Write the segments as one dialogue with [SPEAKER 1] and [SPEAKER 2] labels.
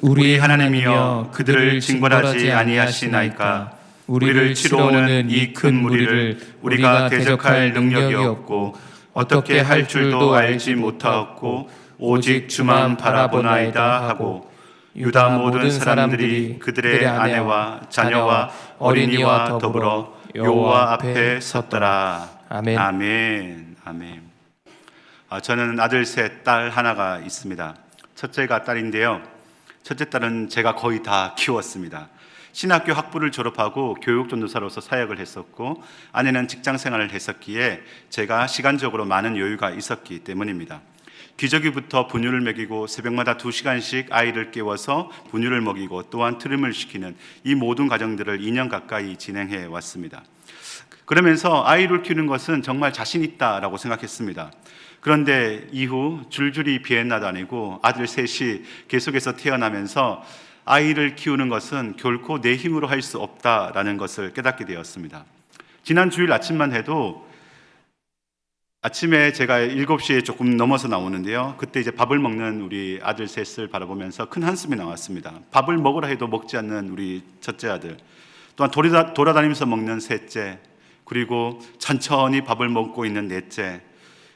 [SPEAKER 1] 우리 하나님이여 그들을 징벌하지 아니하시나이까. 우리를 치러 오는 이 큰 무리를 우리가 대적할 능력이 없고 어떻게 할 줄도 알지 못하였고 오직 주만 바라보나이다 하고, 유다 모든 사람들이 그들의 아내와 자녀와 어린이와 더불어 여호와 앞에 섰더라.
[SPEAKER 2] 아멘.
[SPEAKER 1] 아멘. 아멘. 저는 아들 셋, 딸 하나가 있습니다. 첫째가 딸인데요, 첫째 딸은 제가 거의 다 키웠습니다. 신학교 학부를 졸업하고 교육전도사로서 사역을 했었고, 아내는 직장 생활을 했었기에 제가 시간적으로 많은 여유가 있었기 때문입니다. 기저귀부터 분유를 먹이고 새벽마다 2시간씩 아이를 깨워서 분유를 먹이고 또한 트림을 시키는 이 모든 과정들을 2년 가까이 진행해 왔습니다. 그러면서 아이를 키우는 것은 정말 자신 있다라고 생각했습니다. 그런데 이후 줄줄이 비엔나 다니고 아들 셋이 계속해서 태어나면서 아이를 키우는 것은 결코 내 힘으로 할 수 없다라는 것을 깨닫게 되었습니다. 지난 주일 아침만 해도 아침에 제가 7시에 조금 넘어서 나오는데요, 그때 이제 밥을 먹는 우리 아들 셋을 바라보면서 큰 한숨이 나왔습니다. 밥을 먹으라 해도 먹지 않는 우리 첫째 아들, 또한 돌아다니면서 먹는 셋째, 그리고 천천히 밥을 먹고 있는 넷째,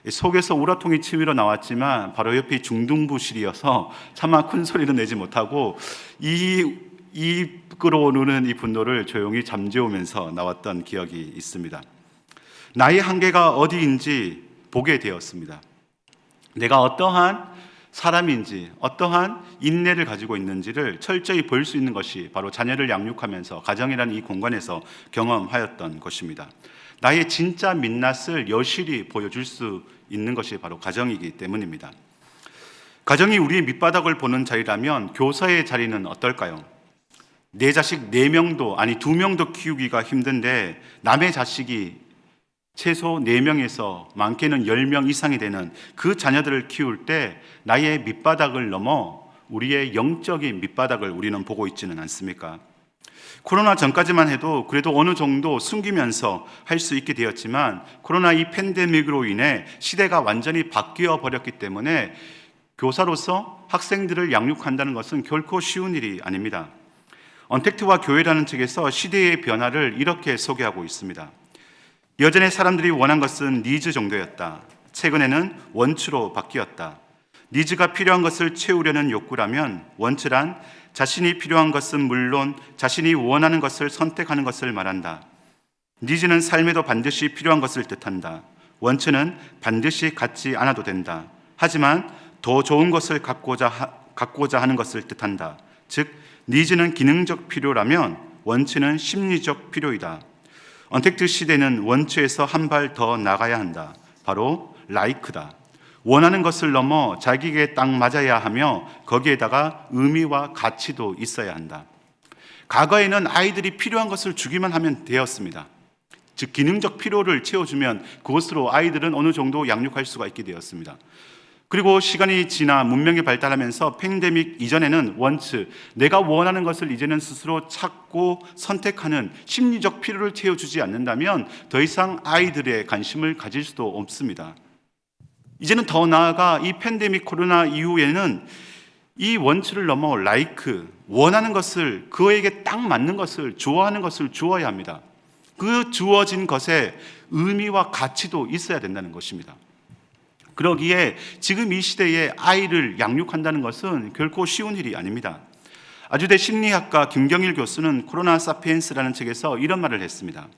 [SPEAKER 1] 속에서 우라통이 치밀어 나왔지만 바로 옆이 중등부실이어서 차마 큰 소리는 내지 못하고 이 끓어오르는 이 분노를 조용히 잠재우면서 나왔던 기억이 있습니다. 나의 한계가 어디인지 보게 되었습니다. 내가 어떠한 사람인지, 어떠한 인내를 가지고 있는지를 철저히 볼 수 있는 것이 바로 자녀를 양육하면서 가정이라는 이 공간에서 경험하였던 것입니다. 나의 진짜 민낯을 여실히 보여줄 수 있는 것이 바로 가정이기 때문입니다. 가정이 우리의 밑바닥을 보는 자리라면 교사의 자리는 어떨까요? 내 자식 4명도 아니 2명도 키우기가 힘든데 남의 자식이 최소 4명에서 많게는 10명 이상이 되는 그 자녀들을 키울 때 나의 밑바닥을 넘어 우리의 영적인 밑바닥을 우리는 보고 있지는 않습니까? 코로나 전까지만 해도 그래도 어느 정도 숨기면서 할 수 있게 되었지만, 코로나 이 팬데믹으로 인해 시대가 완전히 바뀌어 버렸기 때문에 교사로서 학생들을 양육한다는 것은 결코 쉬운 일이 아닙니다. 언택트와 교회라는 책에서 시대의 변화를 이렇게 소개하고 있습니다. 여전히 사람들이 원한 것은 니즈 정도였다. 최근에는 원추로 바뀌었다. 니즈가 필요한 것을 채우려는 욕구라면 원추란 자신이 필요한 것은 물론 자신이 원하는 것을 선택하는 것을 말한다. 니즈는 삶에도 반드시 필요한 것을 뜻한다. 원추는 반드시 갖지 않아도 된다. 하지만 더 좋은 것을 갖고자 하는 것을 뜻한다. 즉, 니즈는 기능적 필요라면 원추는 심리적 필요이다. 언택트 시대는 원추에서 한 발 더 나가야 한다. 바로 라이크다. 원하는 것을 넘어 자기에게 딱 맞아야 하며 거기에다가 의미와 가치도 있어야 한다. 과거에는 아이들이 필요한 것을 주기만 하면 되었습니다. 즉, 기능적 필요를 채워주면 그것으로 아이들은 어느 정도 양육할 수가 있게 되었습니다. 그리고 시간이 지나 문명이 발달하면서 팬데믹 이전에는 원츠, 내가 원하는 것을 이제는 스스로 찾고 선택하는 심리적 필요를 채워주지 않는다면 더 이상 아이들의 관심을 가질 수도 없습니다. 이제는 더 나아가 이 팬데믹 코로나 이후에는 이 원추를 넘어 라이크, 원하는 것을, 그에게 딱 맞는 것을, 좋아하는 것을 주어야 합니다. 그 주어진 것에 의미와 가치도 있어야 된다는 것입니다. 그러기에 지금 이 시대에 아이를 양육한다는 것은 결코 쉬운 일이 아닙니다. 아주대 심리학가 김경일 교수는 코로나 사피엔스라는 책에서 이런 말을 했습니다.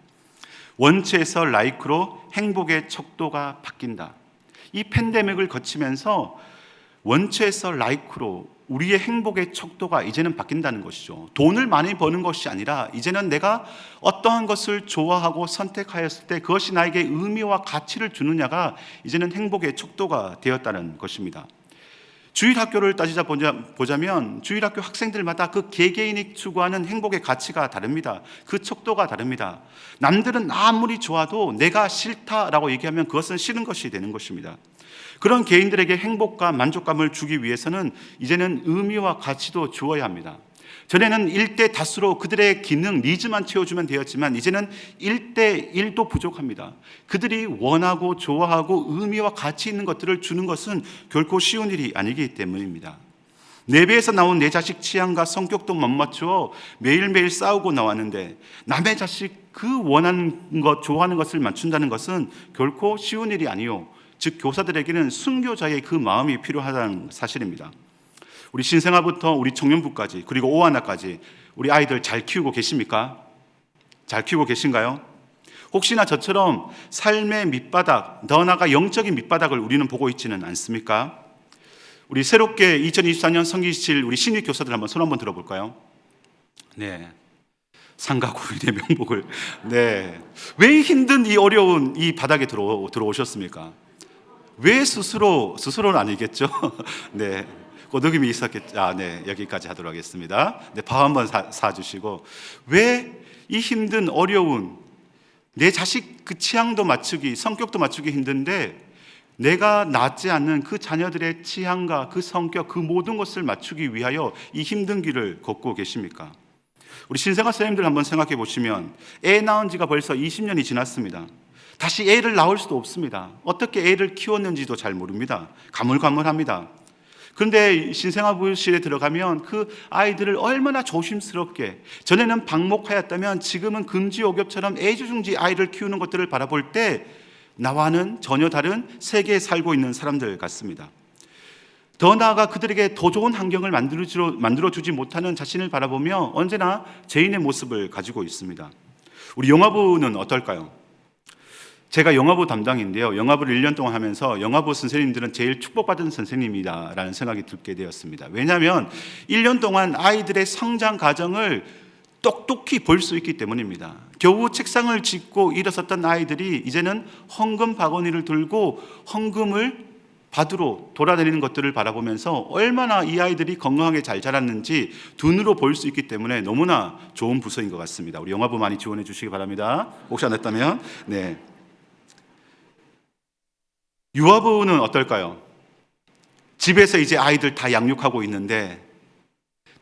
[SPEAKER 1] 원추에서 라이크로 행복의 척도가 바뀐다. 이 팬데믹을 거치면서 원추에서 라이크로 우리의 행복의 척도가 이제는 바뀐다는 것이죠. 돈을 많이 버는 것이 아니라 이제는 내가 어떠한 것을 좋아하고 선택하였을 때 그것이 나에게 의미와 가치를 주느냐가 이제는 행복의 척도가 되었다는 것입니다. 주일학교를 보자면 주일학교 학생들마다 그 개개인이 추구하는 행복의 가치가 다릅니다. 그 척도가 다릅니다. 남들은 아무리 좋아도 내가 싫다라고 얘기하면 그것은 싫은 것이 되는 것입니다. 그런 개인들에게 행복과 만족감을 주기 위해서는 이제는 의미와 가치도 주어야 합니다. 전에는 1대 다수로 그들의 기능, 니즈만 채워주면 되었지만 이제는 1대 1도 부족합니다. 그들이 원하고 좋아하고 의미와 가치 있는 것들을 주는 것은 결코 쉬운 일이 아니기 때문입니다. 내 배에서 나온 내 자식 취향과 성격도 못 맞추어 매일매일 싸우고 나왔는데 남의 자식 그 원하는 것, 좋아하는 것을 맞춘다는 것은 결코 쉬운 일이 아니요. 즉 교사들에게는 순교자의 그 마음이 필요하다는 사실입니다. 우리 신생아부터 우리 청년부까지 그리고 오하나까지 우리 아이들 잘 키우고 계십니까? 잘 키우고 계신가요? 혹시나 저처럼 삶의 밑바닥, 더 나아가 영적인 밑바닥을 우리는 보고 있지는 않습니까? 우리 새롭게 2024년 성기실 우리 신입 교사들 한번 손 한번 들어볼까요? 네, 상가구인의 명복을. 네, 왜 힘든 이 어려운 이 바닥에 들어오셨습니까? 왜 스스로는 아니겠죠? 네, 고득임이 있었겠죠. 네, 여기까지 하도록 하겠습니다. 네, 밥 한번 사주시고, 왜 이 힘든 어려운 내 자식 그 취향도 맞추기, 성격도 맞추기 힘든데 내가 낳지 않는 그 자녀들의 취향과 그 성격, 그 모든 것을 맞추기 위하여 이 힘든 길을 걷고 계십니까? 우리 신생아 선생님들 한번 생각해 보시면 애 낳은 지가 벌써 20년이 지났습니다. 다시 애를 낳을 수도 없습니다. 어떻게 애를 키웠는지도 잘 모릅니다. 가물가물합니다. 그런데 신생아부실에 들어가면 그 아이들을 얼마나 조심스럽게, 전에는 방목하였다면 지금은 금지옥엽처럼 애지중지 아이를 키우는 것들을 바라볼 때 나와는 전혀 다른 세계에 살고 있는 사람들 같습니다. 더 나아가 그들에게 더 좋은 환경을 만들어주지 못하는 자신을 바라보며 언제나 죄인의 모습을 가지고 있습니다. 우리 영화부는 어떨까요? 제가 영화부 담당인데요, 영화부를 1년 동안 하면서 영화부 선생님들은 제일 축복받은 선생님이다라는 생각이 들게 되었습니다. 왜냐하면 1년 동안 아이들의 성장 과정을 똑똑히 볼 수 있기 때문입니다. 겨우 책상을 짚고 일어섰던 아이들이 이제는 헌금 바구니를 들고 헌금을 받으러 돌아다니는 것들을 바라보면서 얼마나 이 아이들이 건강하게 잘 자랐는지 눈으로 볼 수 있기 때문에 너무나 좋은 부서인 것 같습니다. 우리 영화부 많이 지원해 주시기 바랍니다. 혹시 안 했다면. 네. 유아부는 어떨까요? 집에서 이제 아이들 다 양육하고 있는데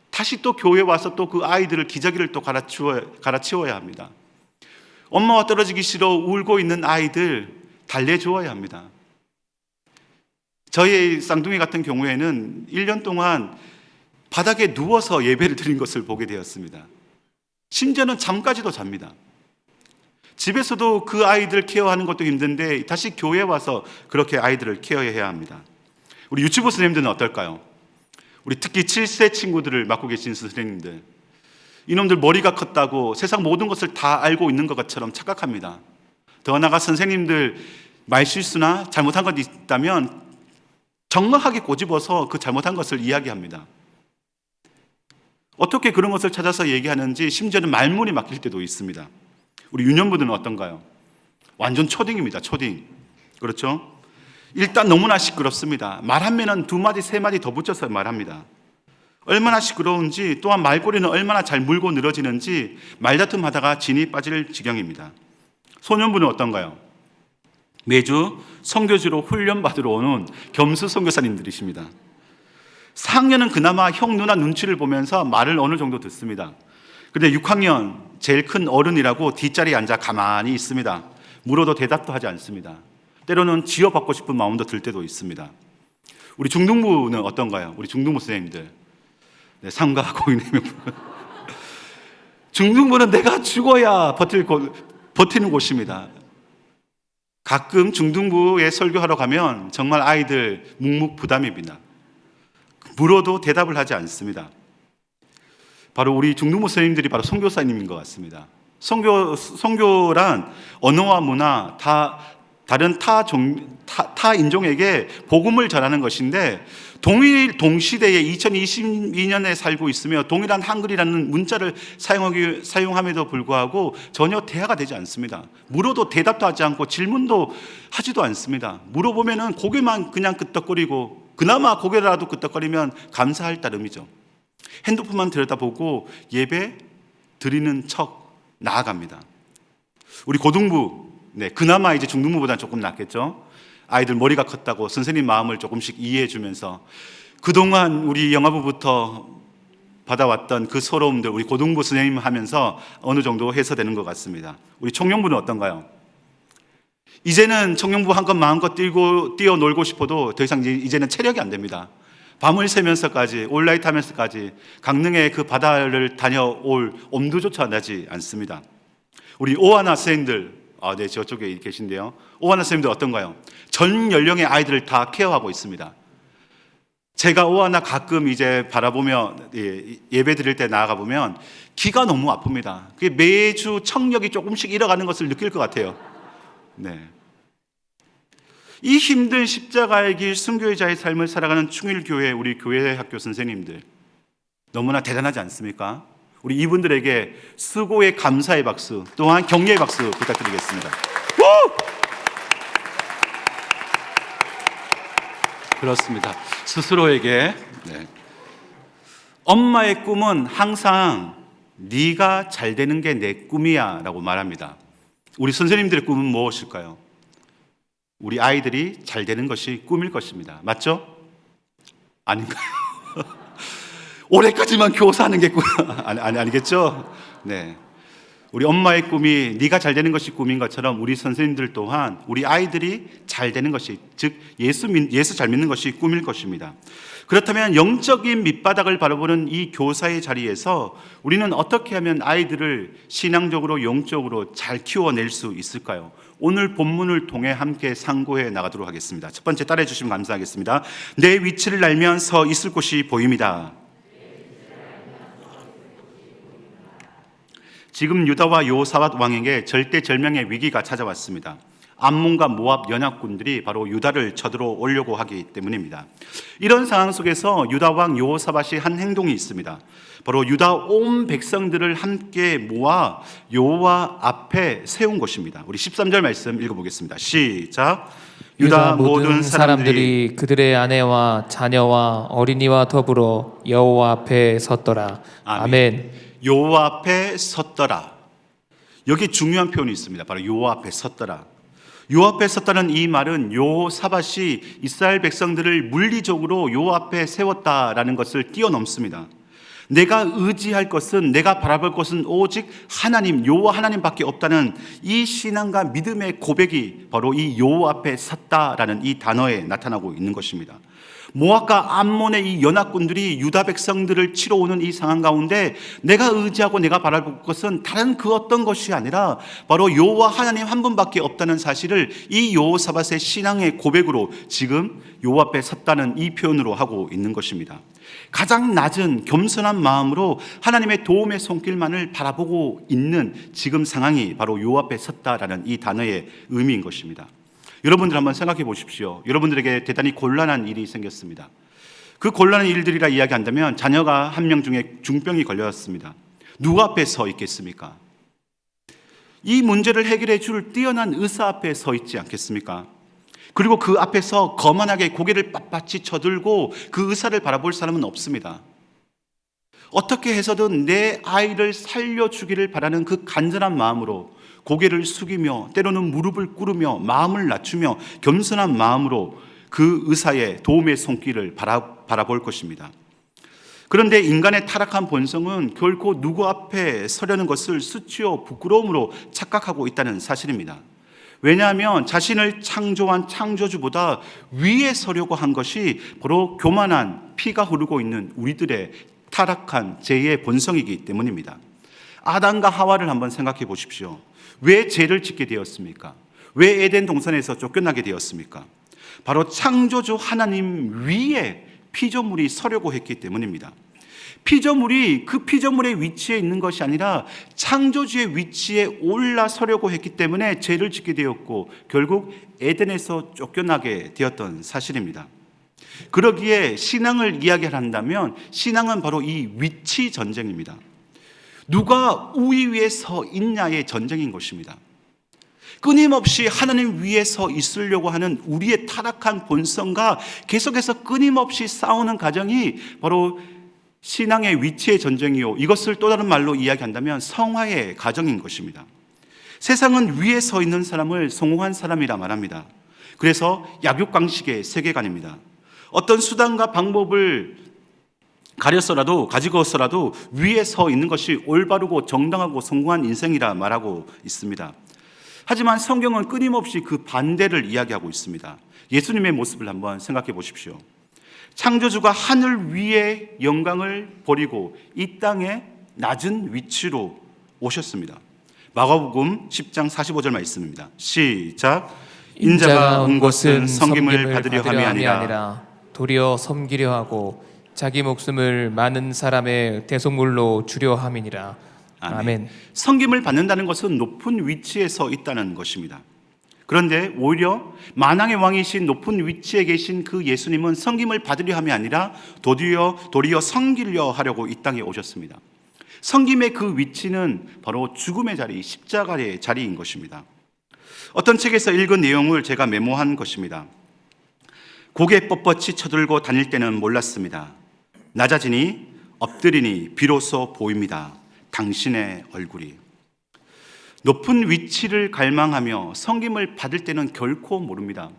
[SPEAKER 1] 다시 또 교회 와서 또 그 아이들을 기저귀를 또 갈아치워야 합니다. 엄마와 떨어지기 싫어 울고 있는 아이들 달래주어야 합니다. 저희 쌍둥이 같은 경우에는 1년 동안 바닥에 누워서 예배를 드린 것을 보게 되었습니다. 심지어는 잠까지도 잡니다. 집에서도 그 아이들 케어하는 것도 힘든데 다시 교회 와서 그렇게 아이들을 케어해야 합니다. 우리 유치부 선생님들은 어떨까요? 우리 특히 7세 친구들을 맡고 계신 선생님들, 이놈들 머리가 컸다고 세상 모든 것을 다 알고 있는 것처럼 착각합니다. 더 나아가 선생님들 말실수나 잘못한 것이 있다면 정확하게 꼬집어서 그 잘못한 것을 이야기합니다. 어떻게 그런 것을 찾아서 얘기하는지 심지어는 말문이 막힐 때도 있습니다. 우리 유년부들은 어떤가요? 완전 초딩입니다. 초딩. 그렇죠? 일단 너무나 시끄럽습니다. 말하면 2마디 3마디 더 붙여서 말합니다. 얼마나 시끄러운지, 또한 말꼬리는 얼마나 잘 물고 늘어지는지 말다툼 하다가 진이 빠질 지경입니다. 소년부는 어떤가요? 매주 선교지로 훈련받으러 오는 겸수 선교사님들이십니다. 4학년은 그나마 형 누나 눈치를 보면서 말을 어느 정도 듣습니다. 그런데 6학년 제일 큰 어른이라고 뒷자리에 앉아 가만히 있습니다. 물어도 대답도 하지 않습니다. 때로는 지어받고 싶은 마음도 들 때도 있습니다. 우리 중등부는 어떤가요? 우리 중등부 선생님들. 네, 삼가 고인의 명분. 중등부는 내가 죽어야 버티는 곳입니다. 가끔 중등부에 설교하러 가면 정말 아이들 묵묵부담입니다. 물어도 대답을 하지 않습니다. 바로 우리 중등부 선생님들이 바로 선교사님인 것 같습니다. 선교란 언어와 문화, 다른 타 인종에게 복음을 전하는 것인데 동시대에 2022년에 살고 있으며 동일한 한글이라는 문자를 사용함에도 불구하고 전혀 대화가 되지 않습니다. 물어도 대답도 하지 않고 질문도 하지도 않습니다. 물어보면은 고개만 그냥 끄덕거리고, 그나마 고개라도 끄덕거리면 감사할 따름이죠. 핸드폰만 들여다보고 예배 드리는 척 나아갑니다. 우리 고등부, 네, 그나마 이제 중등부보다는 조금 낫겠죠. 아이들 머리가 컸다고 선생님 마음을 조금씩 이해해 주면서 그동안 우리 영화부부터 받아왔던 그 서러움들 우리 고등부 선생님 하면서 어느 정도 해소되는 것 같습니다. 우리 청년부는 어떤가요? 이제는 청년부 한껏 마음껏 뛰어놀고 싶어도 더 이상 이제는 체력이 안 됩니다. 밤을 새면서까지 올라이트 하면서까지 강릉의 그 바다를 다녀올 엄두조차 나지 않습니다. 우리 오하나 선생님들, 네, 저쪽에 계신데요. 오하나 선생님들 어떤가요? 전 연령의 아이들을 다 케어하고 있습니다. 제가 오하나 가끔 이제 바라보며 예배 드릴 때 나아가 보면 기가 너무 아픕니다. 그게 매주 청력이 조금씩 잃어가는 것을 느낄 것 같아요. 네. 이 힘든 십자가의 길 순교자의 삶을 살아가는 충일교회 우리 교회 학교 선생님들 너무나 대단하지 않습니까? 우리 이분들에게 수고의 감사의 박수, 또한 격려의 박수 부탁드리겠습니다. 그렇습니다. 스스로에게 엄마의 꿈은 항상 네가 잘 되는 게 내 꿈이야 라고 말합니다. 우리 선생님들의 꿈은 무엇일까요? 우리 아이들이 잘 되는 것이 꿈일 것입니다. 맞죠? 아닌가요? 올해까지만 교사하는 게 꿈 아니겠죠? 네. 우리 엄마의 꿈이 네가 잘 되는 것이 꿈인 것처럼 우리 선생님들 또한 우리 아이들이 잘 되는 것이, 즉 예수 잘 믿는 것이 꿈일 것입니다. 그렇다면 영적인 밑바닥을 바라보는 이 교사의 자리에서 우리는 어떻게 하면 아이들을 신앙적으로 영적으로 잘 키워낼 수 있을까요? 오늘 본문을 통해 함께 상고해 나가도록 하겠습니다. 첫 번째 따라해 주시면 감사하겠습니다. 내 위치를 알면 서 있을 곳이 보입니다. 지금 유다와 여호사밧 왕에게 절대절명의 위기가 찾아왔습니다. 암몬과 모압 연합군들이 바로 유다를 쳐들어오려고 하기 때문입니다. 이런 상황 속에서 유다 왕 여호사밧이 한 행동이 있습니다. 바로 유다 온 백성들을 함께 모아 여호와 앞에 세운 것입니다. 우리 13절 말씀 읽어보겠습니다. 시작.
[SPEAKER 2] 유다 모든 사람들이 그들의 아내와 자녀와 어린이와 더불어 여호와 앞에 섰더라. 아멘.
[SPEAKER 1] 여호와 앞에 섰더라. 여기 중요한 표현이 있습니다. 바로 여호와 앞에 섰더라. 여호와 앞에 섰다는 이 말은 여호사밧이 이스라엘 백성들을 물리적으로 여호와 앞에 세웠다라는 것을 뛰어넘습니다. 내가 의지할 것은, 내가 바라볼 것은 오직 하나님, 여호와 하나님밖에 없다는 이 신앙과 믿음의 고백이 바로 이 여호와 앞에 섰다라는 이 단어에 나타나고 있는 것입니다. 모압과 암몬의 이 연합군들이 유다 백성들을 치러 오는 이 상황 가운데 내가 의지하고 내가 바라볼 것은 다른 그 어떤 것이 아니라 바로 여호와 하나님 한 분밖에 없다는 사실을 이 여호사밧의 신앙의 고백으로 지금 여호와 앞에 섰다는 이 표현으로 하고 있는 것입니다. 가장 낮은 겸손한 마음으로 하나님의 도움의 손길만을 바라보고 있는 지금 상황이 바로 여호와 앞에 섰다라는 이 단어의 의미인 것입니다. 여러분들 한번 생각해 보십시오. 여러분들에게 대단히 곤란한 일이 생겼습니다. 그 곤란한 일들이라 이야기한다면 자녀가 한 명 중에 중병이 걸렸습니다. 누구 앞에 서 있겠습니까? 이 문제를 해결해 줄 뛰어난 의사 앞에 서 있지 않겠습니까? 그리고 그 앞에서 거만하게 고개를 빳빳이 쳐들고 그 의사를 바라볼 사람은 없습니다. 어떻게 해서든 내 아이를 살려주기를 바라는 그 간절한 마음으로 고개를 숙이며 때로는 무릎을 꿇으며 마음을 낮추며 겸손한 마음으로 그 의사의 도움의 손길을 바라볼 것입니다. 그런데 인간의 타락한 본성은 결코 누구 앞에 서려는 것을 수치요 부끄러움으로 착각하고 있다는 사실입니다. 왜냐하면 자신을 창조한 창조주보다 위에 서려고 한 것이 바로 교만한 피가 흐르고 있는 우리들의 타락한 죄의 본성이기 때문입니다. 아담과 하와를 한번 생각해 보십시오. 왜 죄를 짓게 되었습니까? 왜 에덴 동산에서 쫓겨나게 되었습니까? 바로 창조주 하나님 위에 피조물이 서려고 했기 때문입니다. 피조물이 그 피조물의 위치에 있는 것이 아니라 창조주의 위치에 올라서려고 했기 때문에 죄를 짓게 되었고 결국 에덴에서 쫓겨나게 되었던 사실입니다. 그러기에 신앙을 이야기한다면 신앙은 바로 이 위치 전쟁입니다. 누가 우위 위에 서 있냐의 전쟁인 것입니다. 끊임없이 하나님 위에 서 있으려고 하는 우리의 타락한 본성과 계속해서 끊임없이 싸우는 과정이 바로 신앙의 위치의 전쟁이요, 이것을 또 다른 말로 이야기한다면 성화의 과정인 것입니다. 세상은 위에 서 있는 사람을 성공한 사람이라 말합니다. 그래서 약육강식의 세계관입니다. 어떤 수단과 방법을 가지고서라도 위에 서 있는 것이 올바르고 정당하고 성공한 인생이라 말하고 있습니다. 하지만 성경은 끊임없이 그 반대를 이야기하고 있습니다. 예수님의 모습을 한번 생각해 보십시오. 창조주가 하늘 위의 영광을 버리고 이 땅의 낮은 위치로 오셨습니다. 마가복음 10장 45절 말씀입니다. 시작. 인자가 온 것은 섬김을 받으려 함이 아니라
[SPEAKER 2] 도리어 섬기려 하고 자기 목숨을 많은 사람의 대속물로 주려 함이니라. 아멘.
[SPEAKER 1] 섬김을 받는다는 것은 높은 위치에 서 있다는 것입니다. 그런데 오히려 만왕의 왕이신 높은 위치에 계신 그 예수님은 섬김을 받으려 함이 아니라 도리어 섬기려 하려고 이 땅에 오셨습니다. 섬김의 그 위치는 바로 죽음의 자리, 십자가의 자리인 것입니다. 어떤 책에서 읽은 내용을 제가 메모한 것입니다. 고개 뻣뻣이 쳐들고 다닐 때는 몰랐습니다. 낮아지니 엎드리니 비로소 보입니다. 당신의 얼굴이. 높은 위치를 갈망하며 섬김을 받을 때는 결코 모릅니다.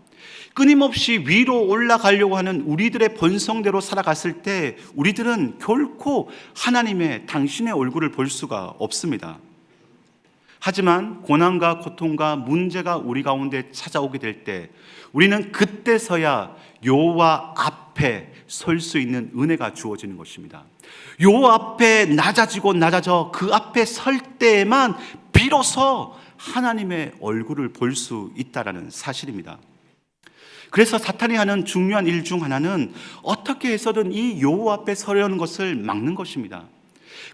[SPEAKER 1] 끊임없이 위로 올라가려고 하는 우리들의 본성대로 살아갔을 때 우리들은 결코 하나님의 당신의 얼굴을 볼 수가 없습니다. 하지만 고난과 고통과 문제가 우리 가운데 찾아오게 될 때 우리는 그때서야 여호와 앞에 설 수 있는 은혜가 주어지는 것입니다. 여호와 앞에 낮아져 그 앞에 설 때에만 비로소 하나님의 얼굴을 볼 수 있다라는 사실입니다. 그래서 사탄이 하는 중요한 일 중 하나는 어떻게 해서든 이 여호와 앞에 서려는 것을 막는 것입니다.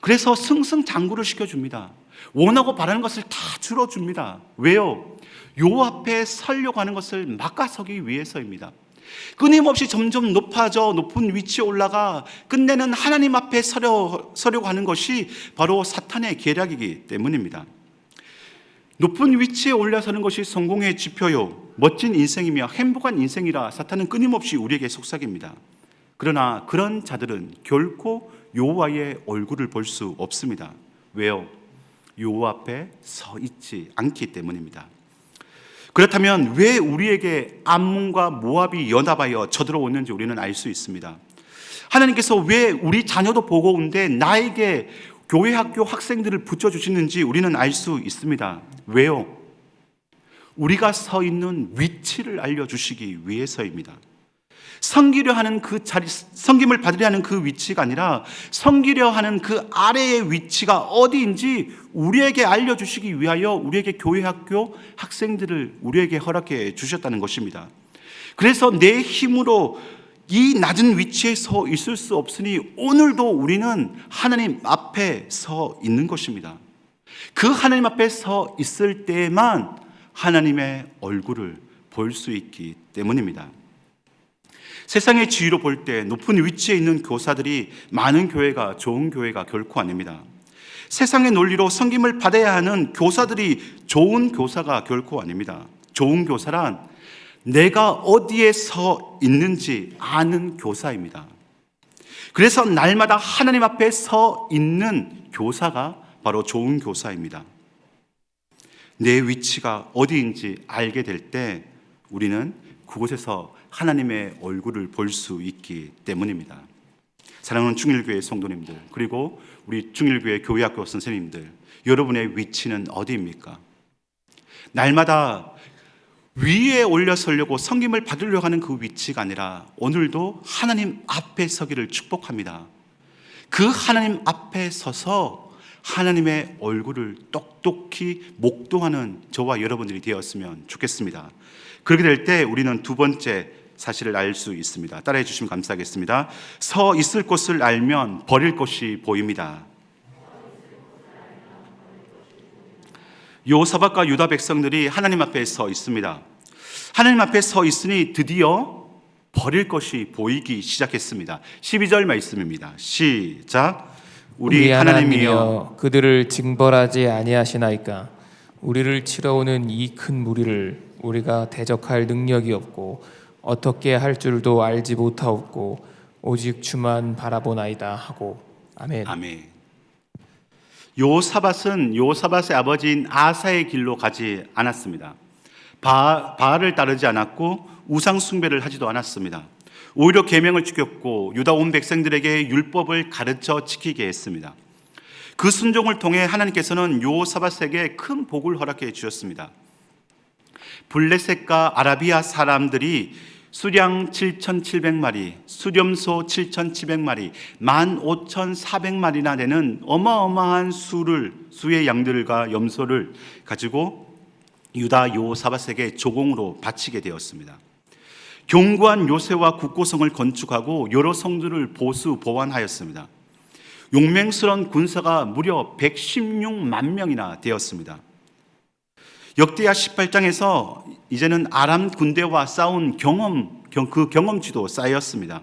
[SPEAKER 1] 그래서 승승장구를 시켜줍니다. 원하고 바라는 것을 다 줄여줍니다. 왜요? 여호와 앞에 서려고 하는 것을 막아서기 위해서입니다. 끊임없이 점점 높은 위치에 올라가 끝내는 하나님 앞에 서려고 하는 것이 바로 사탄의 계략이기 때문입니다. 높은 위치에 올라서는 것이 성공의 지표요, 멋진 인생이며 행복한 인생이라 사탄은 끊임없이 우리에게 속삭입니다. 그러나 그런 자들은 결코 여호와의 얼굴을 볼 수 없습니다. 왜요? 여호와 앞에 서 있지 않기 때문입니다. 그렇다면 왜 우리에게 암몬과 모압이 연합하여 쳐들어오는지 우리는 알 수 있습니다. 하나님께서 왜 우리 자녀도 보고 온데 나에게 교회 학교 학생들을 붙여주시는지 우리는 알 수 있습니다. 왜요? 우리가 서 있는 위치를 알려주시기 위해서입니다. 섬기려 하는 그 자리, 섬김을 받으려 하는 그 위치가 아니라 섬기려 하는 그 아래의 위치가 어디인지 우리에게 알려주시기 위하여 우리에게 교회 학교 학생들을 우리에게 허락해 주셨다는 것입니다. 그래서 내 힘으로 이 낮은 위치에 서 있을 수 없으니 오늘도 우리는 하나님 앞에 서 있는 것입니다. 그 하나님 앞에 서 있을 때만 하나님의 얼굴을 볼 수 있기 때문입니다. 세상의 지위로 볼 때 높은 위치에 있는 교사들이 많은 교회가 좋은 교회가 결코 아닙니다. 세상의 논리로 섬김을 받아야 하는 교사들이 좋은 교사가 결코 아닙니다. 좋은 교사란 내가 어디에 서 있는지 아는 교사입니다. 그래서 날마다 하나님 앞에 서 있는 교사가 바로 좋은 교사입니다. 내 위치가 어디인지 알게 될 때 우리는 그곳에서 하나님의 얼굴을 볼 수 있기 때문입니다. 사랑하는 중일교회 성도님들, 그리고 우리 중일교회 교회학교 선생님들, 여러분의 위치는 어디입니까? 날마다 위에 올려서려고 섬김을 받으려고 하는 그 위치가 아니라 오늘도 하나님 앞에 서기를 축복합니다. 그 하나님 앞에 서서 하나님의 얼굴을 똑똑히 목도하는 저와 여러분들이 되었으면 좋겠습니다. 그렇게 될 때 우리는 두 번째 사실을 알 수 있습니다. 따라해 주시면 감사하겠습니다. 서 있을 곳을 알면 버릴 것이 보입니다. 여호사밧과 유다 백성들이 하나님 앞에 서 있습니다. 하나님 앞에 서 있으니 드디어 버릴 것이 보이기 시작했습니다. 12절 말씀입니다. 시작. 우리 하나님이여
[SPEAKER 2] 그들을 징벌하지 아니하시나이까. 우리를 치러오는 이 큰 무리를 우리가 대적할 능력이 없고 어떻게 할 줄도 알지 못하옵고 오직 주만 바라보나이다 하고. 아멘.
[SPEAKER 1] 아멘. 여호사밧의 아버지인 아사의 길로 가지 않았습니다. 바알을 따르지 않았고 우상 숭배를 하지도 않았습니다. 오히려 계명을 지켰고 유다 온 백성들에게 율법을 가르쳐 지키게 했습니다. 그 순종을 통해 하나님께서는 여호사밧에게 큰 복을 허락해 주셨습니다. 블레셋과 아라비아 사람들이 수량 7,700마리, 수렴소 7,700마리, 15,400마리나 되는 어마어마한 수의 양들과 염소를 가지고 유다 여호사밧에게 조공으로 바치게 되었습니다. 견고한 요새와 국고성을 건축하고 여러 성들을 보완하였습니다. 용맹스러운 군사가 무려 116만 명이나 되었습니다. 역대하 18장에서 이제는 아람 군대와 싸운 그 경험치도 쌓였습니다.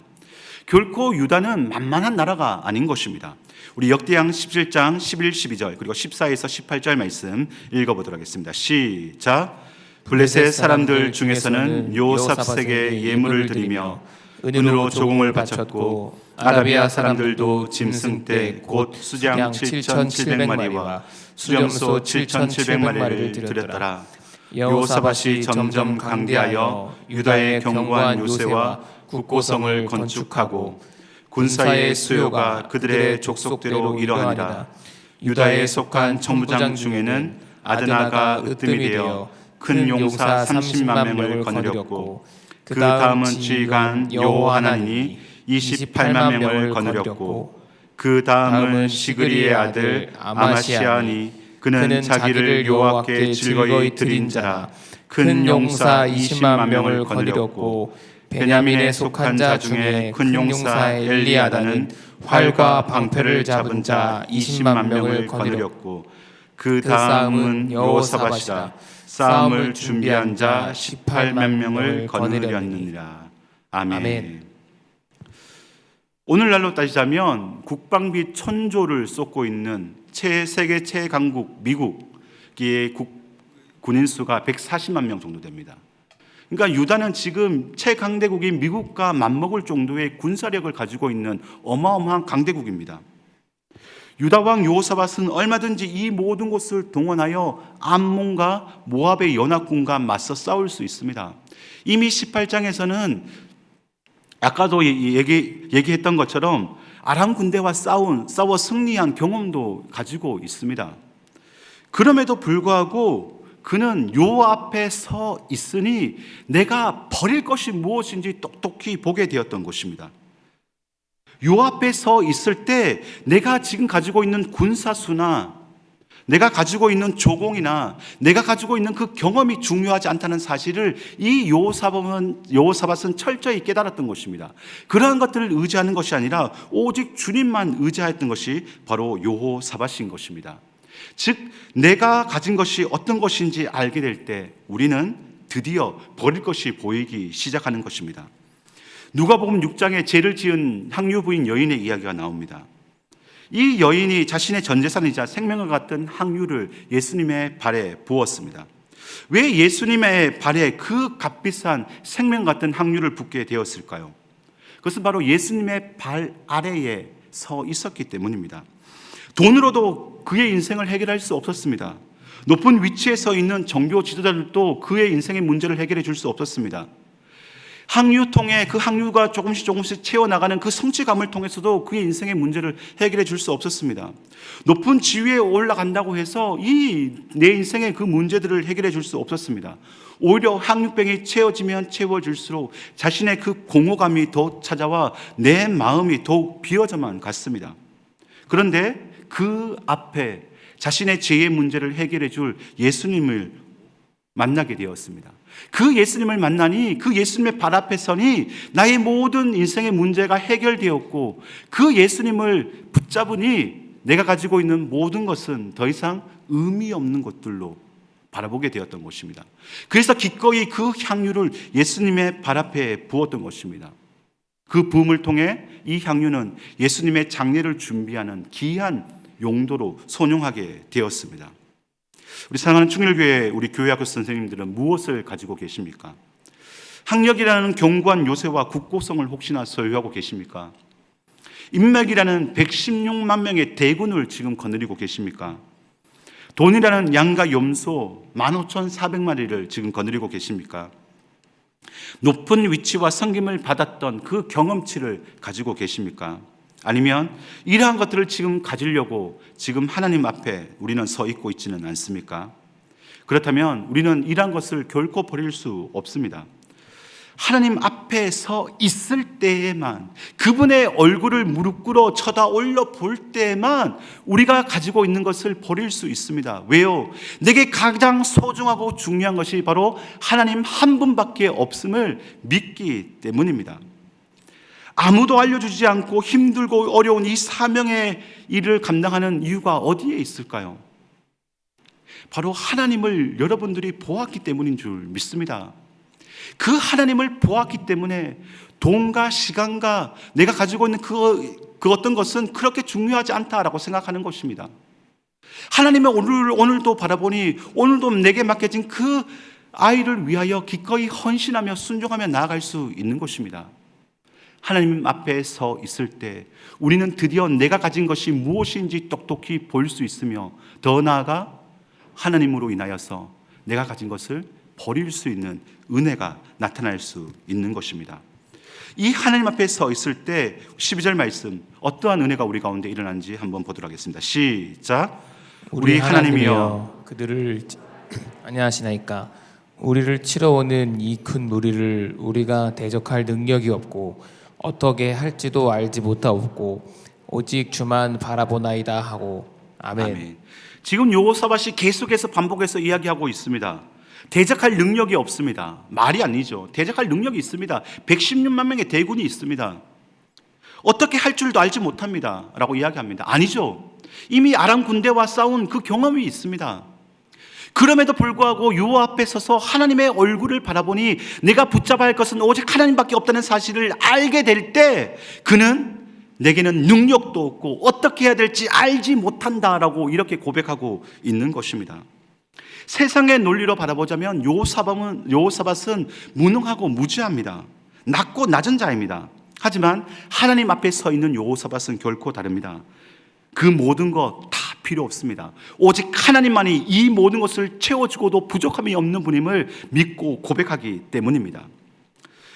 [SPEAKER 1] 결코 유다는 만만한 나라가 아닌 것입니다. 우리 역대상 17장 11, 12절 그리고 14에서 18절 말씀 읽어보도록 하겠습니다. 시작. 블레셋 사람들 중에서는 여호사밧에게 예물을 드리며 은으로 조공을 바쳤고 아라비아 사람들도 짐승떼 곧 수장 7,700마리와 수렴소 7,700마리를 드렸더라. 여호사밧이 점점 강대하여 유다의 견고한 요새와 국고성을 건축하고 군사의 수요가 그들의 족속대로 이러하니라. 유다에 속한 천부장 중에는 아드나가 으뜸이 되어 큰 용사 30만 명을 거느렸고 그 다음은 지휘관 여호하나니 28만 명을 거느렸고 그 다음은 시그리의 아들 아마시아니 그는 자기를 여호와께 즐거이 드린 자라. 큰 용사 20만 명을 거느렸고 베냐민에 속한 자 중에 큰 용사 엘리아다는 활과 방패를 잡은 자 20만 명을 거느렸고 그 다음은 여호사밧이라. 싸움을 준비한 자 18만 명을 거느렸느니라. 아멘. 오늘날로 따지자면 국방비 1,000조를 쏟고 있는 세계 최강국 미국의 군인 수가 140만 명 정도 됩니다. 그러니까 유다는 지금 최강대국인 미국과 맞먹을 정도의 군사력을 가지고 있는 어마어마한 강대국입니다. 유다 왕 여호사밧은 얼마든지 이 모든 것을 동원하여 암몬과 모압의 연합군과 맞서 싸울 수 있습니다. 이미 18장에서는 아까도 얘기했던 것처럼 아람 군대와 싸워 승리한 경험도 가지고 있습니다. 그럼에도 불구하고 그는 요 앞에 서 있으니 내가 버릴 것이 무엇인지 똑똑히 보게 되었던 것입니다. 요 앞에 서 있을 때 내가 지금 가지고 있는 군사수나 내가 가지고 있는 조공이나 내가 가지고 있는 그 경험이 중요하지 않다는 사실을 이 여호사밧은 철저히 깨달았던 것입니다. 그러한 것들을 의지하는 것이 아니라 오직 주님만 의지하였던 것이 바로 여호사밧인 것입니다. 즉 내가 가진 것이 어떤 것인지 알게 될 때 우리는 드디어 버릴 것이 보이기 시작하는 것입니다. 누가복음 6장에 죄를 지은 향유 부인 여인의 이야기가 나옵니다. 이 여인이 자신의 전 재산이자 생명과 같은 향유를 예수님의 발에 부었습니다. 왜 예수님의 발에 그 값비싼 생명 같은 향유를 붓게 되었을까요? 그것은 바로 예수님의 발 아래에 서 있었기 때문입니다. 돈으로도 그의 인생을 해결할 수 없었습니다. 높은 위치에 서 있는 종교 지도자들도 그의 인생의 문제를 해결해 줄 수 없었습니다. 항유통에 그 항유가 조금씩 채워나가는 그 성취감을 통해서도 그의 인생의 문제를 해결해 줄 수 없었습니다. 높은 지위에 올라간다고 해서 내 인생의 그 문제들을 해결해 줄 수 없었습니다. 오히려 항유병이 채워지면 채워질수록 자신의 그 공허감이 더 찾아와 내 마음이 더욱 비어져만 갔습니다. 그런데 그 앞에 자신의 죄의 문제를 해결해 줄 예수님을 만나게 되었습니다. 그 예수님을 만나니 그 예수님의 발 앞에 서니 나의 모든 인생의 문제가 해결되었고 그 예수님을 붙잡으니 내가 가지고 있는 모든 것은 더 이상 의미 없는 것들로 바라보게 되었던 것입니다. 그래서 기꺼이 그 향유를 예수님의 발 앞에 부었던 것입니다. 그 부음을 통해 이 향유는 예수님의 장례를 준비하는 귀한 용도로 선용하게 되었습니다. 우리 사랑하는 충일교회 우리 교회학교 선생님들은 무엇을 가지고 계십니까? 학력이라는 견고한 요새와 국고성을 혹시나 소유하고 계십니까? 인맥이라는 116만 명의 대군을 지금 거느리고 계십니까? 돈이라는 양과 염소 15,400마리를 지금 거느리고 계십니까? 높은 위치와 섬김을 받았던 그 경험치를 가지고 계십니까? 아니면 이러한 것들을 지금 가지려고 지금 하나님 앞에 우리는 서 있고 있지는 않습니까? 그렇다면 우리는 이러한 것을 결코 버릴 수 없습니다. 하나님 앞에 서 있을 때에만, 그분의 얼굴을 무릎 꿇어 쳐다 올려 볼 때에만 우리가 가지고 있는 것을 버릴 수 있습니다. 왜요? 내게 가장 소중하고 중요한 것이 바로 하나님 한 분밖에 없음을 믿기 때문입니다. 아무도 알려주지 않고 힘들고 어려운 이 사명의 일을 감당하는 이유가 어디에 있을까요? 바로 하나님을 여러분들이 보았기 때문인 줄 믿습니다. 그 하나님을 보았기 때문에 돈과 시간과 내가 가지고 있는 그 어떤 것은 그렇게 중요하지 않다라고 생각하는 것입니다. 하나님의 오늘도 바라보니 오늘도 내게 맡겨진 그 아이를 위하여 기꺼이 헌신하며 순종하며 나아갈 수 있는 것입니다. 하나님 앞에 서 있을 때 우리는 드디어 내가 가진 것이 무엇인지 똑똑히 볼 수 있으며, 더 나아가 하나님으로 인하여서 내가 가진 것을 버릴 수 있는 은혜가 나타날 수 있는 것입니다. 이 하나님 앞에 서 있을 때 12절 말씀, 어떠한 은혜가 우리 가운데 일어나는지 한번 보도록 하겠습니다. 시작. 우리 하나님이여
[SPEAKER 2] 그들을 아니하시나이까. 우리를 치러오는 이 큰 무리를 우리가 대적할 능력이 없고 어떻게 할지도 알지 못하옵고 오직 주만 바라보나이다 하고. 아멘.
[SPEAKER 1] 아멘. 지금 여호사밧이 계속해서 반복해서 이야기하고 있습니다. 대적할 능력이 없습니다. 말이 아니죠. 대적할 능력이 있습니다. 116만 명의 대군이 있습니다. 어떻게 할 줄도 알지 못합니다 라고 이야기합니다. 아니죠. 이미 아람 군대와 싸운 그 경험이 있습니다. 그럼에도 불구하고 여호와 앞에 서서 하나님의 얼굴을 바라보니 내가 붙잡아야 할 것은 오직 하나님밖에 없다는 사실을 알게 될 때 그는 내게는 능력도 없고 어떻게 해야 될지 알지 못한다라고 이렇게 고백하고 있는 것입니다. 세상의 논리로 바라보자면 여호사밧은 무능하고 무지합니다. 낮고 낮은 자입니다. 하지만 하나님 앞에 서 있는 여호사밧은 결코 다릅니다. 그 모든 것 다 필요 없습니다. 오직 하나님만이 이 모든 것을 채워주고도 부족함이 없는 분임을 믿고 고백하기 때문입니다.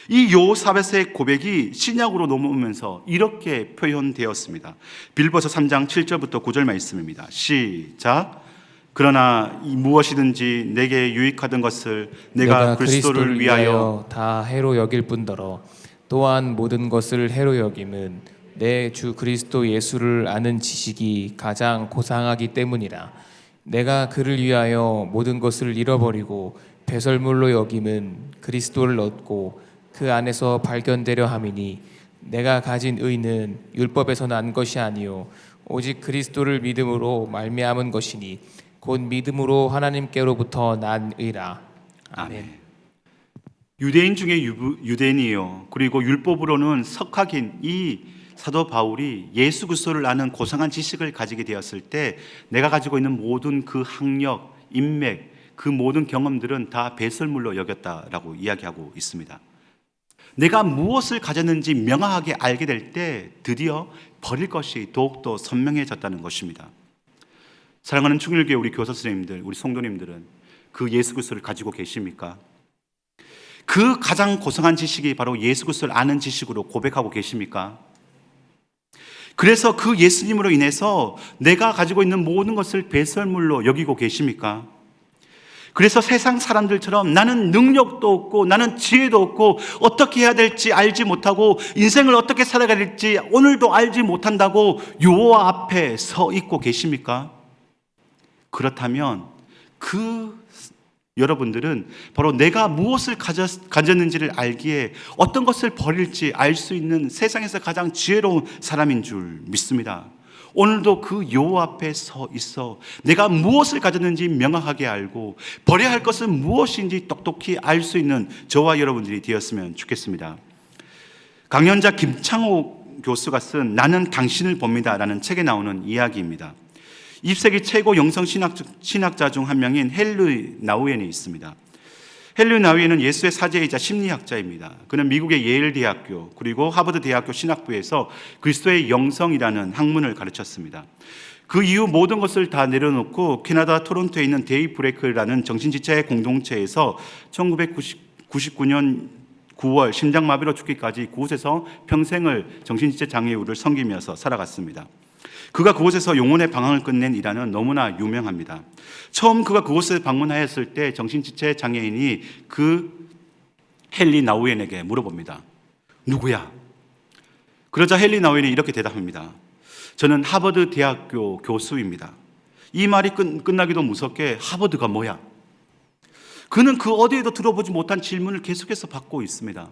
[SPEAKER 1] 이 여호사밧의 고백이 신약으로 넘어오면서 이렇게 표현되었습니다. 빌보서 3장 7절부터 9절 말씀입니다. 시작. 그러나 무엇이든지 내게 유익하던 것을 내가 그리스도를 위하여
[SPEAKER 2] 다 해로 여길 뿐더러 또한 모든 것을 해로 여김은 내 주 그리스도 예수를 아는 지식이 가장 고상하기 때문이라. 내가 그를 위하여 모든 것을 잃어버리고 배설물로 여김은 그리스도를 얻고 그 안에서 발견되려 함이니 내가 가진 의는 율법에서 난 것이 아니요 오직 그리스도를 믿음으로 말미암은 것이니 곧 믿음으로 하나님께로부터 난 의라. 아멘.
[SPEAKER 1] 유대인 중에 유대인이요, 그리고 율법으로는 석학인 이 사도 바울이 예수 그리스도를 아는 고상한 지식을 가지게 되었을 때 내가 가지고 있는 모든 그 학력, 인맥, 그 모든 경험들은 다 배설물로 여겼다라고 이야기하고 있습니다. 내가 무엇을 가졌는지 명확하게 알게 될 때 드디어 버릴 것이 더욱더 선명해졌다는 것입니다. 사랑하는 충일교회 우리 교사 선생님들, 우리 성도님들은 그 예수 그리스도를 가지고 계십니까? 그 가장 고상한 지식이 바로 예수 그리스도를 아는 지식으로 고백하고 계십니까? 그래서 그 예수님으로 인해서 내가 가지고 있는 모든 것을 배설물로 여기고 계십니까? 그래서 세상 사람들처럼 나는 능력도 없고 나는 지혜도 없고 어떻게 해야 될지 알지 못하고 인생을 어떻게 살아가야 될지 오늘도 알지 못한다고 여호와 앞에 서 있고 계십니까? 그렇다면 여러분들은 바로 내가 무엇을 가졌는지를 알기에 어떤 것을 버릴지 알 수 있는 세상에서 가장 지혜로운 사람인 줄 믿습니다. 오늘도 그 여호와 앞에 서 있어 내가 무엇을 가졌는지 명확하게 알고 버려야 할 것은 무엇인지 똑똑히 알 수 있는 저와 여러분들이 되었으면 좋겠습니다. 강연자 김창호 교수가 쓴 나는 당신을 봅니다 라는 책에 나오는 이야기입니다. 20세기 최고 영성 신학자 중 한 명인 헨리 나우엔이 있습니다. 헨리 나우엔은 예수의 사제이자 심리학자입니다. 그는 미국의 예일 대학교 그리고 하버드 대학교 신학부에서 그리스도의 영성이라는 학문을 가르쳤습니다. 그 이후 모든 것을 다 내려놓고 캐나다 토론토에 있는 데이 브레이크라는 정신지체 공동체에서 1999년 9월 심장마비로 죽기까지 그곳에서 평생을 정신지체 장애우를 섬기면서 살아갔습니다. 그가 그곳에서 영혼의 방황을 끝낸 일화는 너무나 유명합니다. 처음 그가 그곳에 방문하였을 때 정신지체 장애인이 그 헨리 나우엔에게 물어봅니다. 누구야? 그러자 헨리 나우엔이 이렇게 대답합니다. 저는 하버드 대학교 교수입니다. 이 말이 끝나기도 무섭게 하버드가 뭐야? 그는 그 어디에도 들어보지 못한 질문을 계속해서 받고 있습니다.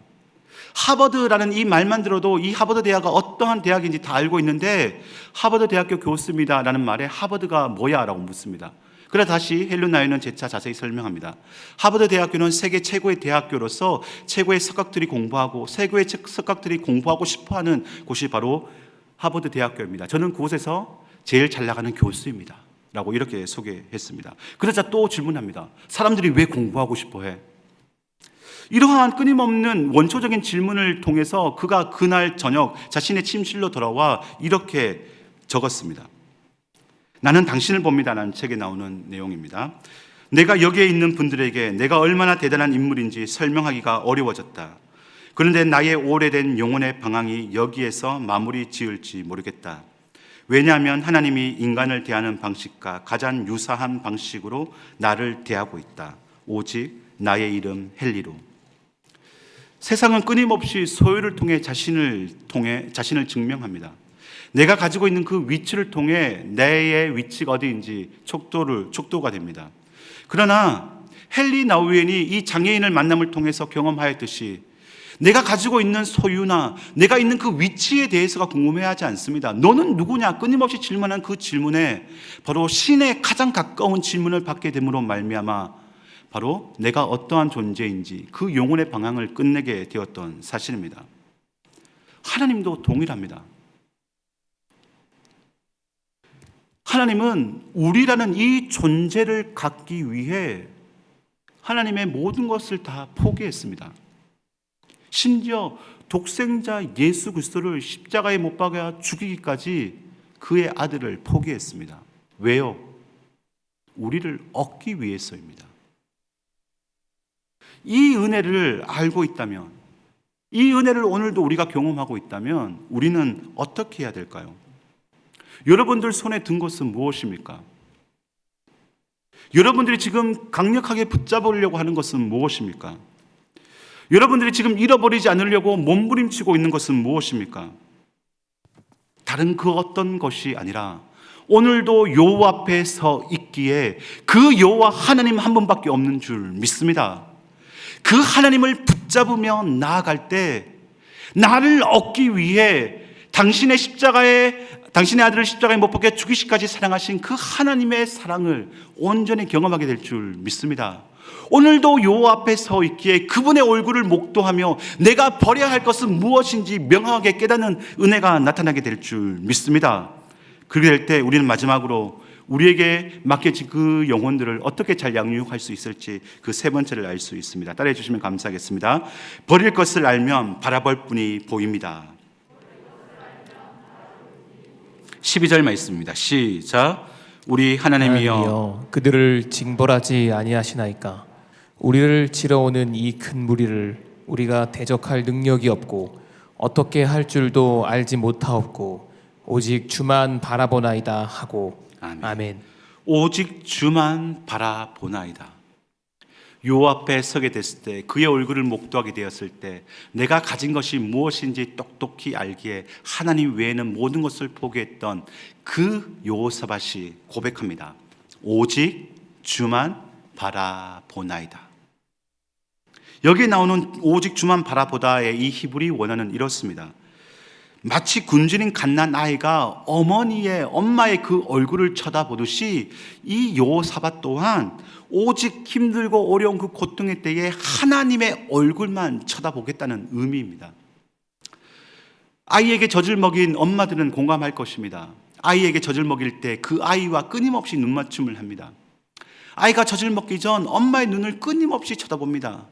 [SPEAKER 1] 하버드라는 이 말만 들어도 이 하버드 대학가 어떠한 대학인지 다 알고 있는데 하버드 대학교 교수입니다 라는 말에 하버드가 뭐야? 라고 묻습니다. 그래 다시 헨리 나우엔은 재차 자세히 설명합니다. 하버드 대학교는 세계 최고의 대학교로서 최고의 석학들이 공부하고 세계의 석학들이 공부하고 싶어하는 곳이 바로 하버드 대학교입니다. 저는 그곳에서 제일 잘 나가는 교수입니다 라고 이렇게 소개했습니다. 그러자 또 질문합니다. 사람들이 왜 공부하고 싶어해? 이러한 끊임없는 원초적인 질문을 통해서 그가 그날 저녁 자신의 침실로 돌아와 이렇게 적었습니다. 나는 당신을 봅니다 라는 책에 나오는 내용입니다. 내가 여기에 있는 분들에게 내가 얼마나 대단한 인물인지 설명하기가 어려워졌다. 그런데 나의 오래된 영혼의 방황이 여기에서 마무리 지을지 모르겠다. 왜냐하면 하나님이 인간을 대하는 방식과 가장 유사한 방식으로 나를 대하고 있다. 오직 나의 이름 헨리로. 세상은 끊임없이 소유를 통해 자신을 증명합니다. 내가 가지고 있는 그 위치를 통해 내의 위치가 어디인지 촉도가 됩니다. 그러나 헨리 나우엔이 이 장애인을 만남을 통해서 경험하였듯이 내가 가지고 있는 소유나 내가 있는 그 위치에 대해서가 궁금해하지 않습니다. 너는 누구냐? 끊임없이 질문한 그 질문에 바로 신에 가장 가까운 질문을 받게 됨으로 말미암아 바로 내가 어떠한 존재인지 그 영혼의 방향을 끝내게 되었던 사실입니다. 하나님도 동일합니다. 하나님은 우리라는 이 존재를 갖기 위해 하나님의 모든 것을 다 포기했습니다. 심지어 독생자 예수 그리스도를 십자가에 못 박아 죽이기까지 그의 아들을 포기했습니다. 왜요? 우리를 얻기 위해서입니다. 이 은혜를 알고 있다면, 이 은혜를 오늘도 우리가 경험하고 있다면 우리는 어떻게 해야 될까요? 여러분들 손에 든 것은 무엇입니까? 여러분들이 지금 강력하게 붙잡으려고 하는 것은 무엇입니까? 여러분들이 지금 잃어버리지 않으려고 몸부림치고 있는 것은 무엇입니까? 다른 그 어떤 것이 아니라 오늘도 여호와 앞에 서 있기에 그 여호와 하나님 한 분밖에 없는 줄 믿습니다. 그 하나님을 붙잡으며 나아갈 때 나를 얻기 위해 당신의 아들을 십자가에 못 박혀 죽이시기까지 사랑하신 그 하나님의 사랑을 온전히 경험하게 될 줄 믿습니다. 오늘도 여호와 앞에 서 있기에 그분의 얼굴을 목도하며 내가 버려야 할 것은 무엇인지 명확하게 깨닫는 은혜가 나타나게 될 줄 믿습니다. 그렇게 될 때 우리는 마지막으로 우리에게 맡겨진 그 영혼들을 어떻게 잘 양육할 수 있을지 그 세 번째를 알 수 있습니다. 따라해 주시면 감사하겠습니다. 버릴 것을 알면 바라볼 뿐이 보입니다. 12절 말씀입니다. 시작. 우리 하나님이여
[SPEAKER 2] 그들을 징벌하지 아니하시나이까. 우리를 치러오는 이 큰 무리를 우리가 대적할 능력이 없고 어떻게 할 줄도 알지 못하옵고 오직 주만 바라보나이다 하고. 아멘.
[SPEAKER 1] 오직 주만 바라보나이다. 요 앞에 서게 됐을 때 그의 얼굴을 목도하게 되었을 때 내가 가진 것이 무엇인지 똑똑히 알기에 하나님 외에는 모든 것을 포기했던 그 여호사밧이 고백합니다. 오직 주만 바라보나이다. 여기에 나오는 오직 주만 바라보다의 이 히브리 원어는 이렇습니다. 마치 굶주린 갓난 아이가 엄마의 그 얼굴을 쳐다보듯이 이 여호사밧 또한 오직 힘들고 어려운 그 고통의 때에 하나님의 얼굴만 쳐다보겠다는 의미입니다. 아이에게 젖을 먹인 엄마들은 공감할 것입니다. 아이에게 젖을 먹일 때 그 아이와 끊임없이 눈맞춤을 합니다. 아이가 젖을 먹기 전 엄마의 눈을 끊임없이 쳐다봅니다.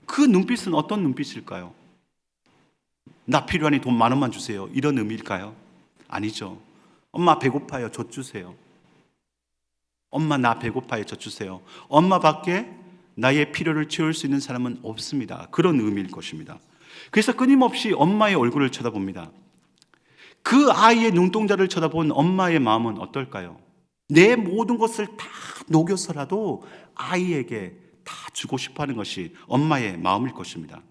[SPEAKER 1] 그 눈빛은 어떤 눈빛일까요? 나 필요하니 돈 10,000원만 주세요. 이런 의미일까요? 아니죠. 엄마 배고파요. 젖 주세요. 엄마 나 배고파요. 젖 주세요. 엄마밖에 나의 필요를 채울 수 있는 사람은 없습니다. 그런 의미일 것입니다. 그래서 끊임없이 엄마의 얼굴을 쳐다봅니다. 그 아이의 눈동자를 쳐다본 엄마의 마음은 어떨까요? 내 모든 것을 다 녹여서라도 아이에게 다 주고 싶어하는 것이 엄마의 마음일 것입니다.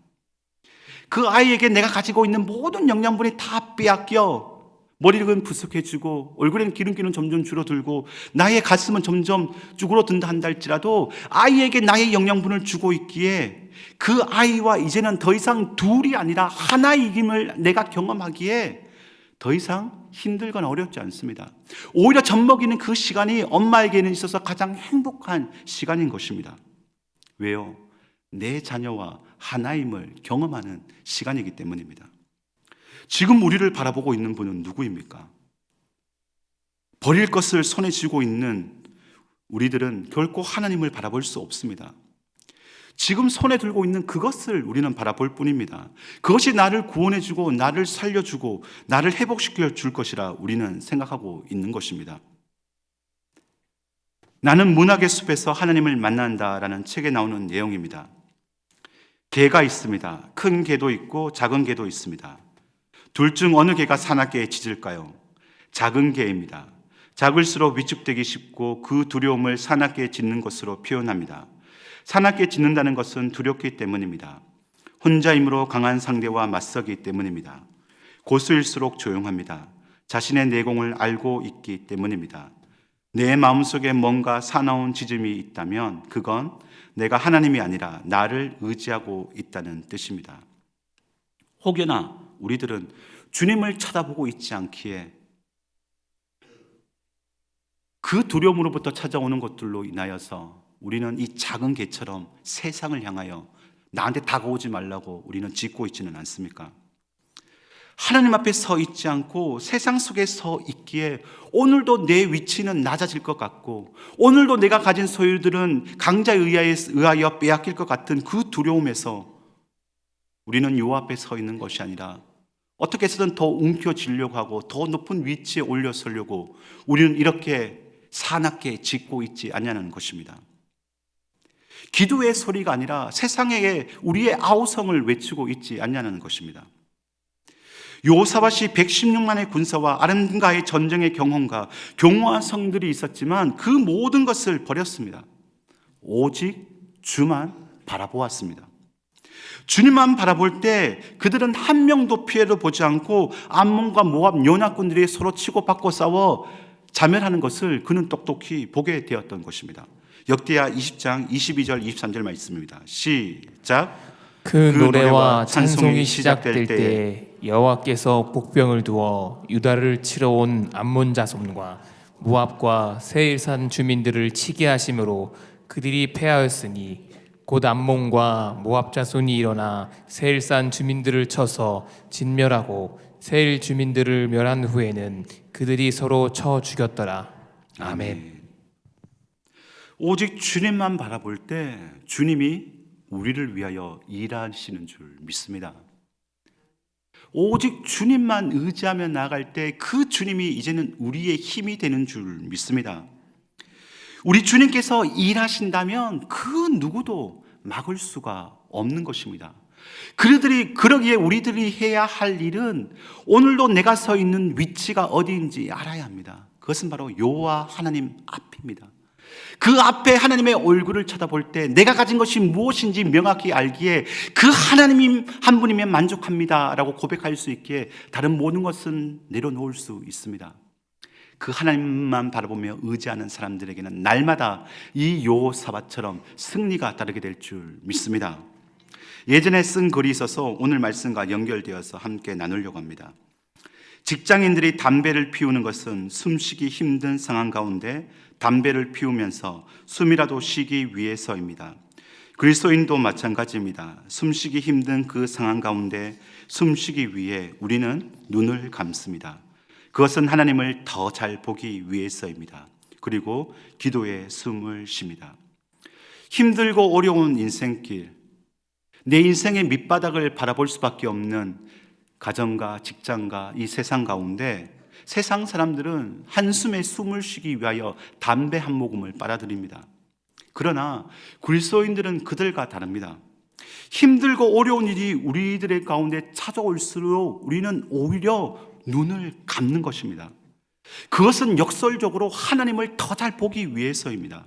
[SPEAKER 1] 그 아이에게 내가 가지고 있는 모든 영양분이 다 빼앗겨 머리는 부석해지고 얼굴에는 기름기는 점점 줄어들고 나의 가슴은 점점 쭈그러든다 한다 할지라도 아이에게 나의 영양분을 주고 있기에 그 아이와 이제는 더 이상 둘이 아니라 하나이김을 내가 경험하기에 더 이상 힘들거나 어렵지 않습니다. 오히려 젖먹이는 그 시간이 엄마에게는 있어서 가장 행복한 시간인 것입니다. 왜요? 내 자녀와 하나임을 경험하는 시간이기 때문입니다. 지금 우리를 바라보고 있는 분은 누구입니까? 버릴 것을 손에 쥐고 있는 우리들은 결코 하나님을 바라볼 수 없습니다. 지금 손에 들고 있는 그것을 우리는 바라볼 뿐입니다. 그것이 나를 구원해주고 나를 살려주고 나를 회복시켜 줄 것이라 우리는 생각하고 있는 것입니다. 나는 문학의 숲에서 하나님을 만난다라는 책에 나오는 내용입니다. 개가 있습니다. 큰 개도 있고 작은 개도 있습니다. 둘 중 어느 개가 사납게 짖을까요? 작은 개입니다. 작을수록 위축되기 쉽고 그 두려움을 사납게 짖는 것으로 표현합니다. 사납게 짖는다는 것은 두렵기 때문입니다. 혼자 힘으로 강한 상대와 맞서기 때문입니다. 고수일수록 조용합니다. 자신의 내공을 알고 있기 때문입니다. 내 마음속에 뭔가 사나운 짖음이 있다면 그건 내가 하나님이 아니라 나를 의지하고 있다는 뜻입니다. 혹여나 우리들은 주님을 쳐다보고 있지 않기에 그 두려움으로부터 찾아오는 것들로 인하여서 우리는 이 작은 개처럼 세상을 향하여 나한테 다가오지 말라고 우리는 짖고 있지는 않습니까? 하나님 앞에 서 있지 않고 세상 속에 서 있기에 오늘도 내 위치는 낮아질 것 같고 오늘도 내가 가진 소유들은 강자에 의하여 빼앗길 것 같은 그 두려움에서 우리는 요 앞에 서 있는 것이 아니라 어떻게 해서든 더 움켜쥐려고 하고 더 높은 위치에 올려서려고 우리는 이렇게 사납게 짖고 있지 않냐는 것입니다. 기도의 소리가 아니라 세상에 우리의 아우성을 외치고 있지 않냐는 것입니다. 요사밧이 116만의 군사와 아람과의 전쟁의 경험과 경호한 성들이 있었지만 그 모든 것을 버렸습니다. 오직 주만 바라보았습니다. 주님만 바라볼 때 그들은 한 명도 피해를 보지 않고 암몬과 모압 연합군들이 서로 치고받고 싸워 자멸하는 것을 그는 똑똑히 보게 되었던 것입니다. 역대하 20장 22절 23절 말씀입니다. 시작.
[SPEAKER 2] 그 노래와 찬송이 시작될 때 여호와께서 복병을 두어 유다를 치러 온 암몬 자손과 모압과 세일산 주민들을 치게 하심으로 그들이 패하였으니 곧 암몬과 모압 자손이 일어나 세일산 주민들을 쳐서 진멸하고 세일 주민들을 멸한 후에는 그들이 서로 쳐 죽였더라. 아멘.
[SPEAKER 1] 오직 주님만 바라볼 때 주님이 우리를 위하여 일하시는 줄 믿습니다. 오직 주님만 의지하며 나아갈 때 그 주님이 이제는 우리의 힘이 되는 줄 믿습니다. 우리 주님께서 일하신다면 그 누구도 막을 수가 없는 것입니다. 그러기에 우리들이 해야 할 일은 오늘도 내가 서 있는 위치가 어디인지 알아야 합니다. 그것은 바로 여호와 하나님 앞입니다. 그 앞에 하나님의 얼굴을 쳐다볼 때 내가 가진 것이 무엇인지 명확히 알기에 그 하나님 한 분이면 만족합니다 라고 고백할 수 있기에 다른 모든 것은 내려놓을 수 있습니다. 그 하나님만 바라보며 의지하는 사람들에게는 날마다 이 여호사밧처럼 승리가 따르게 될 줄 믿습니다. 예전에 쓴 글이 있어서 오늘 말씀과 연결되어서 함께 나누려고 합니다. 직장인들이 담배를 피우는 것은 숨쉬기 힘든 상황 가운데 담배를 피우면서 숨이라도 쉬기 위해서입니다. 그리스도인도 마찬가지입니다. 숨쉬기 힘든 그 상황 가운데 숨쉬기 위해 우리는 눈을 감습니다. 그것은 하나님을 더 잘 보기 위해서입니다. 그리고 기도에 숨을 쉽니다. 힘들고 어려운 인생길, 내 인생의 밑바닥을 바라볼 수밖에 없는 가정과 직장과 이 세상 가운데 세상 사람들은 한숨에 숨을 쉬기 위하여 담배 한 모금을 빨아들입니다. 그러나 그리스도인들은 그들과 다릅니다. 힘들고 어려운 일이 우리들의 가운데 찾아올수록 우리는 오히려 눈을 감는 것입니다. 그것은 역설적으로 하나님을 더 잘 보기 위해서입니다.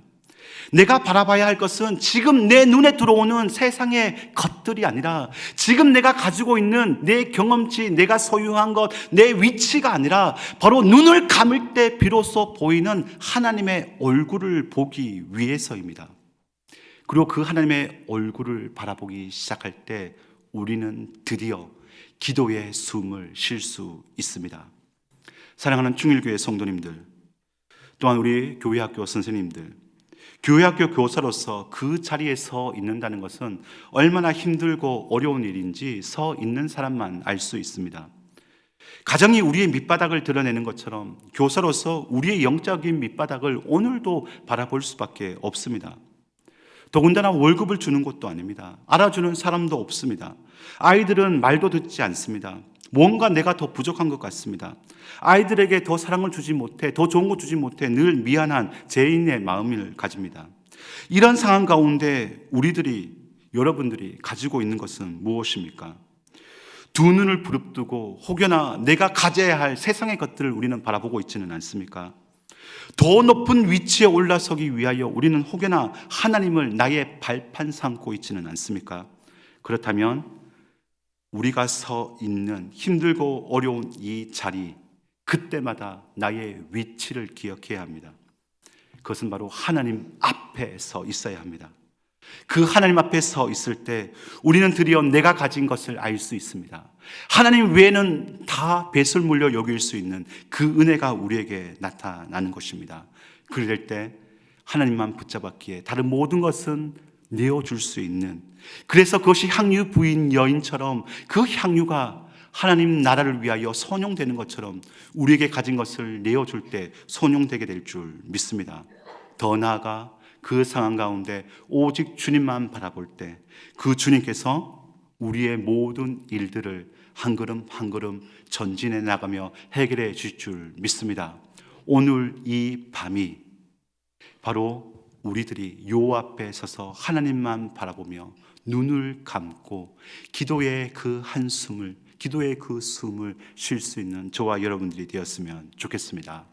[SPEAKER 1] 내가 바라봐야 할 것은 지금 내 눈에 들어오는 세상의 것들이 아니라 지금 내가 가지고 있는 내 경험치, 내가 소유한 것, 내 위치가 아니라 바로 눈을 감을 때 비로소 보이는 하나님의 얼굴을 보기 위해서입니다. 그리고 그 하나님의 얼굴을 바라보기 시작할 때 우리는 드디어 기도의 숨을 쉴 수 있습니다. 사랑하는 충일교회 성도님들, 또한 우리 교회학교 선생님들, 교회학교 교사로서 그 자리에 서 있는다는 것은 얼마나 힘들고 어려운 일인지 서 있는 사람만 알 수 있습니다. 가정이 우리의 밑바닥을 드러내는 것처럼 교사로서 우리의 영적인 밑바닥을 오늘도 바라볼 수밖에 없습니다. 더군다나 월급을 주는 것도 아닙니다. 알아주는 사람도 없습니다. 아이들은 말도 듣지 않습니다. 뭔가 내가 더 부족한 것 같습니다. 아이들에게 더 사랑을 주지 못해, 더 좋은 거 주지 못해 늘 미안한 죄인의 마음을 가집니다. 이런 상황 가운데 여러분들이 가지고 있는 것은 무엇입니까? 두 눈을 부릅뜨고 혹여나 내가 가져야 할 세상의 것들을 우리는 바라보고 있지는 않습니까? 더 높은 위치에 올라서기 위하여 우리는 혹여나 하나님을 나의 발판 삼고 있지는 않습니까? 그렇다면 우리가 서 있는 힘들고 어려운 이 자리, 그때마다 나의 위치를 기억해야 합니다. 그것은 바로 하나님 앞에 서 있어야 합니다. 그 하나님 앞에 서 있을 때 우리는 드디어 내가 가진 것을 알 수 있습니다. 하나님 외에는 다 배설물로 여길 수 있는 그 은혜가 우리에게 나타나는 것입니다. 그럴 때 하나님만 붙잡았기에 다른 모든 것은 내어줄 수 있는, 그래서 그것이 향유 부인 여인처럼 그 향유가 하나님 나라를 위하여 선용되는 것처럼 우리에게 가진 것을 내어줄 때 선용되게 될 줄 믿습니다. 더 나아가 그 상황 가운데 오직 주님만 바라볼 때 그 주님께서 우리의 모든 일들을 한 걸음 한 걸음 전진해 나가며 해결해 주실 줄 믿습니다. 오늘 이 밤이 바로 우리들이 요 앞에 서서 하나님만 바라보며 눈을 감고 기도의 그 한숨을, 기도의 그 숨을 쉴 수 있는 저와 여러분들이 되었으면 좋겠습니다.